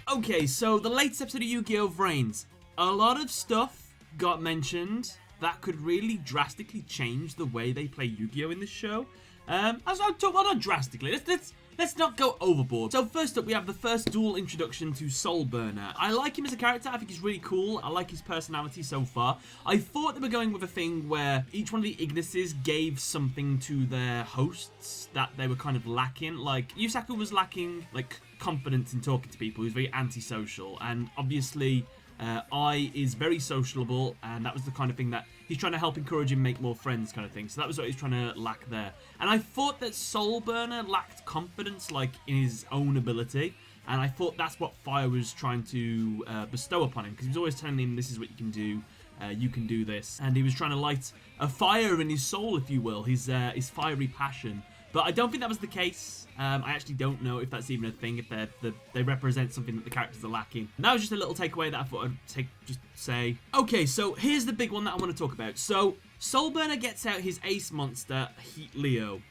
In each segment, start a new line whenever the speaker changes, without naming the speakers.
Okay, so the latest episode of Yu-Gi-Oh! VRAINS. A lot of stuff got mentioned that could really drastically change the way they play Yu-Gi-Oh! In this show. Well, not drastically. Let's not go overboard. So first up, we have the first dual introduction to Soulburner. I like him as a character. I think he's really cool. I like his personality so far. I thought they were going with a thing where each one of the Ignises gave something to their hosts that they were kind of lacking. Like, Yusaku was lacking, like, confidence in talking to people. He was very antisocial. And obviously, I is very sociable, and that was the kind of thing that he's trying to help encourage him make more friends kind of thing. So that was what he's trying to lack there. And I thought that Soulburner lacked confidence, like, in his own ability. And I thought that's what Fire was trying to bestow upon him, because he was always telling him, this is what you can do this. And he was trying to light a fire in his soul, if you will, his fiery passion. But I don't think that was the case. I actually don't know if that's even a thing, if they represent something that the characters are lacking. And that was just a little takeaway that I thought I'd just say. Okay, so here's the big one that I want to talk about. So, Soulburner gets out his ace monster, Heat Leo,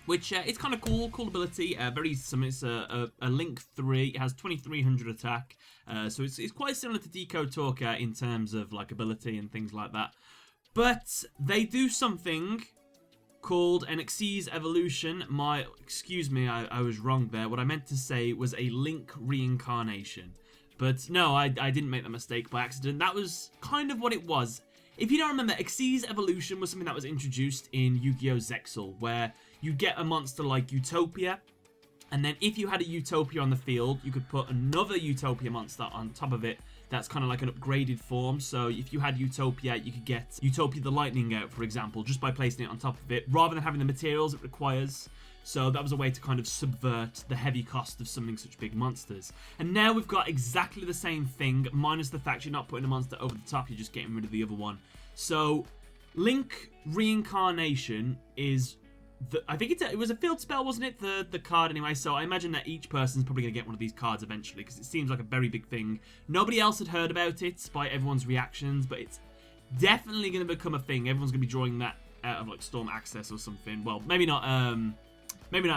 which it's kind of cool ability. It's a Link 3. It has 2300 attack, so it's quite similar to Decode Talker in terms of like ability and things like that. But they do something called an Xyz evolution. Excuse me, I was wrong there. What I meant to say was a Link reincarnation. But no, I didn't make that mistake by accident. That was kind of what it was. If you don't remember, Xyz evolution was something that was introduced in Yu-Gi-Oh! Zexal, where you get a monster like Utopia, and then if you had a Utopia on the field, you could put another Utopia monster on top of it that's kind of like an upgraded form. So if you had Utopia, you could get Utopia the Lightning out, for example, just by placing it on top of it, rather than having the materials it requires. So that was a way to kind of subvert the heavy cost of summoning such big monsters. And now we've got exactly the same thing, minus the fact you're not putting a monster over the top, you're just getting rid of the other one. So Link Reincarnation is... I think it was a field spell, wasn't it? The card anyway, so I imagine that each person's probably going to get one of these cards eventually, because it seems like a very big thing. Nobody else had heard about it, despite everyone's reactions, but it's definitely going to become a thing. Everyone's going to be drawing that out of, like, Storm Access or something. Well, maybe not out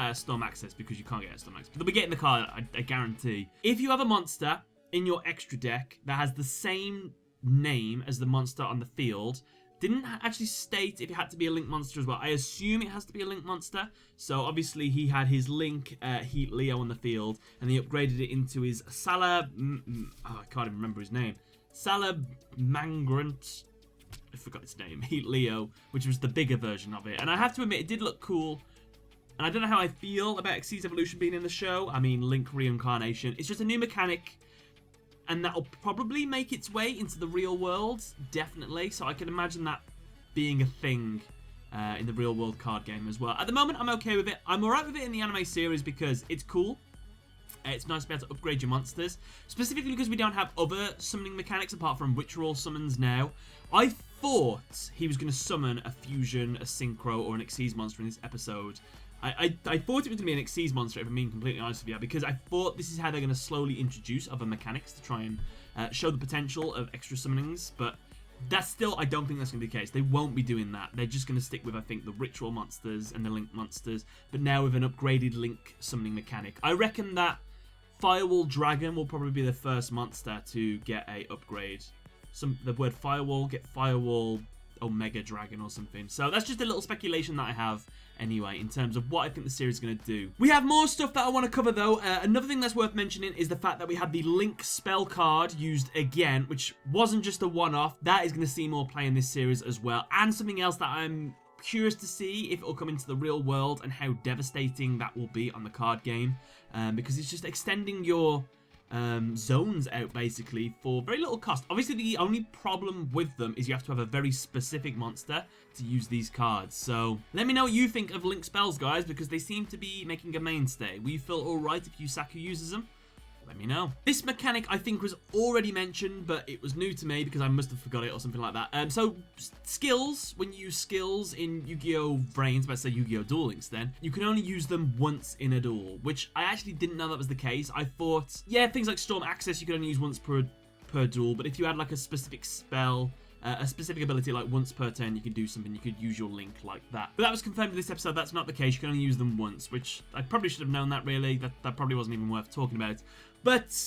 of Storm Access, because you can't get out of Storm Access, but they'll be getting the card, I guarantee. If you have a monster in your extra deck that has the same name as the monster on the field, didn't actually state if it had to be a Link monster as well. I assume it has to be a Link monster. So obviously he had his Link Heat Leo on the field, and he upgraded it into his I can't even remember his name. Salamangrant. I forgot his name. Heat Leo, which was the bigger version of it. And I have to admit, it did look cool. And I don't know how I feel about Xyz Evolution being in the show. I mean, Link Reincarnation. It's just a new mechanic, and that'll probably make its way into the real world, definitely. So I can imagine that being a thing in the real world card game as well. At the moment, I'm okay with it. I'm alright with it in the anime series because it's cool. It's nice to be able to upgrade your monsters. Specifically because we don't have other summoning mechanics apart from Witch-Roll summons now. I thought he was going to summon a fusion, a synchro, or an Xyz monster in this episode. I thought it was going to be an Xyz monster, if I'm being completely honest with you, because I thought this is how they're going to slowly introduce other mechanics to try and show the potential of extra summonings, but that's still, I don't think that's going to be the case. They won't be doing that. They're just going to stick with, I think, the Ritual monsters and the Link monsters, but now with an upgraded Link summoning mechanic. I reckon that Firewall Dragon will probably be the first monster to get a upgrade. The word Firewall, get Firewall Omega Dragon or something. So that's just a little speculation that I have anyway in terms of what I think the series is going to do. We have more stuff that I want to cover though. Another thing that's worth mentioning is the fact that we have the Link spell card used again, which wasn't just a one-off. That is going to see more play in this series as well. And something else that I'm curious to see if it will come into the real world and how devastating that will be on the card game, because it's just extending your zones out basically for very little cost. Obviously the only problem with them is you have to have a very specific monster to use these cards. So let me know what you think of Link spells, guys, because they seem to be making a mainstay. Will you feel alright if Yusaku uses them? Let me know. This mechanic I think was already mentioned, but it was new to me because I must have forgot it or something like that. So skills, when you use skills in Yu-Gi-Oh! VRAINS, let's say Yu-Gi-Oh! Duel Links then, you can only use them once in a duel, which I actually didn't know that was the case. I thought, yeah, things like Storm Access you could only use once per duel, but if you had like a specific spell, a specific ability like once per turn you could do something, you could use your Link like that. But that was confirmed in this episode, that's not the case. You can only use them once, which I probably should have known that really. That probably wasn't even worth talking about. But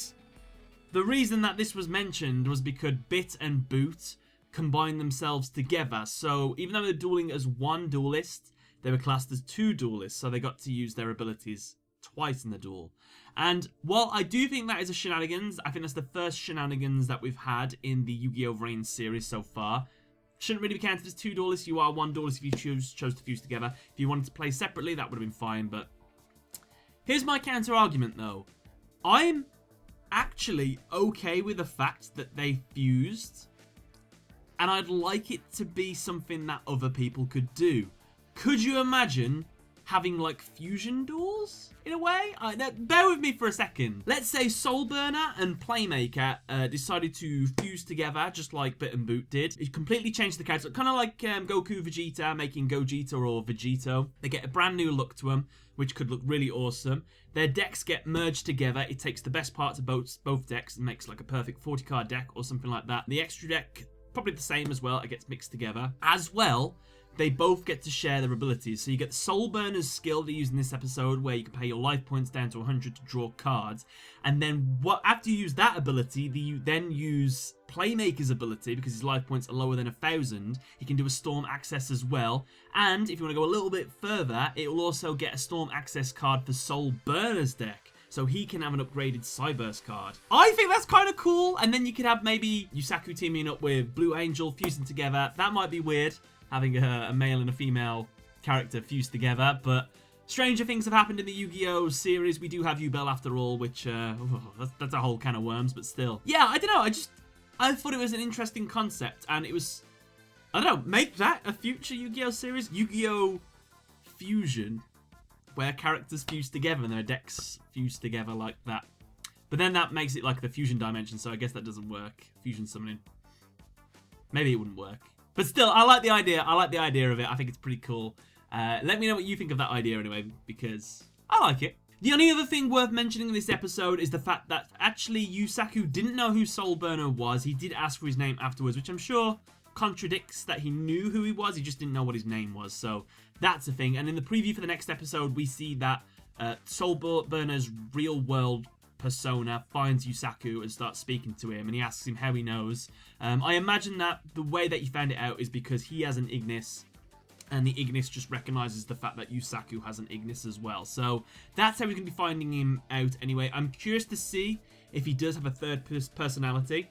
The reason that this was mentioned was because Bit and Boot combined themselves together. So even though they're dueling as one duelist, they were classed as two duelists. So they got to use their abilities twice in the duel. And while I do think that is a shenanigans, I think that's the first shenanigans that we've had in the Yu-Gi-Oh! VRAINS series so far. Shouldn't really be counted as two duelists. You are one duelist if you chose to fuse together. If you wanted to play separately, that would have been fine. But here's my counter argument, though. I'm actually okay with the fact that they fused, and I'd like it to be something that other people could do. Could you imagine having like fusion duels in a way? Bear with me for a second. Let's say Soulburner and Playmaker decided to fuse together just like Bit and Boot did. It completely changed the character, kind of like Goku Vegeta making Gogeta or Vegito. They get a brand new look to them, which could look really awesome. Their decks get merged together. It takes the best parts of both decks and makes like a perfect 40 card deck or something like that. The extra deck, probably the same as well. It gets mixed together. As well, they both get to share their abilities. So you get the Soulburner's skill they use in this episode, where you can pay your life points down to 100 to draw cards. And then after you use that ability, you then use Playmaker's ability, because his life points are lower than 1,000. He can do a Storm Access as well. And if you want to go a little bit further, it will also get a Storm Access card for Soulburner's deck. So he can have an upgraded Cyburst card. I think that's kind of cool. And then you could have maybe Yusaku teaming up with Blue Angel, fusing together. That might be weird, having a male and a female character fused together, but stranger things have happened in the Yu-Gi-Oh! Series. We do have Yubel after all, which, that's a whole can of worms, but still. Yeah, I don't know, I thought it was an interesting concept, and it was, I don't know, make that a future Yu-Gi-Oh! Series? Yu-Gi-Oh! Fusion, where characters fuse together and their decks fuse together like that. But then that makes it like the fusion dimension, so I guess that doesn't work. Fusion summoning. Maybe it wouldn't work. But still, I like the idea. I like the idea of it. I think it's pretty cool. Let me know what you think of that idea anyway, because I like it. The only other thing worth mentioning in this episode is the fact that actually Yusaku didn't know who Soulburner was. He did ask for his name afterwards, which I'm sure contradicts that he knew who he was. He just didn't know what his name was. So that's a thing. And in the preview for the next episode, we see that Soulburner's real world persona finds Yusaku and starts speaking to him, and he asks him how he knows. I imagine that the way that he found it out is because he has an Ignis, and the Ignis just recognizes the fact that Yusaku has an Ignis as well. So that's how we're going to be finding him out anyway. I'm curious to see if he does have a third personality,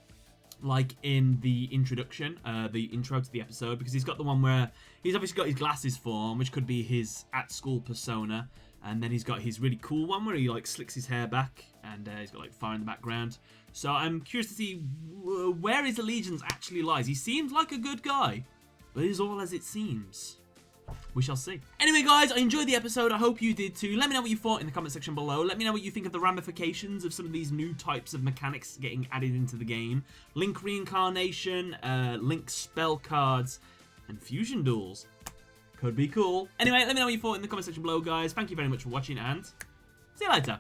like in the introduction, the intro to the episode, because he's got the one where he's obviously got his glasses form, which could be his at-school persona. And then he's got his really cool one where he like slicks his hair back, and he's got like fire in the background. So I'm curious to see where his allegiance actually lies. He seems like a good guy, but it is all as it seems. We shall see. Anyway, guys, I enjoyed the episode. I hope you did too. Let me know what you thought in the comment section below. Let me know what you think of the ramifications of some of these new types of mechanics getting added into the game. Link reincarnation, Link spell cards, and fusion duels. Could be cool. Anyway, let me know what you thought in the comment section below, guys. Thank you very much for watching, and see you later.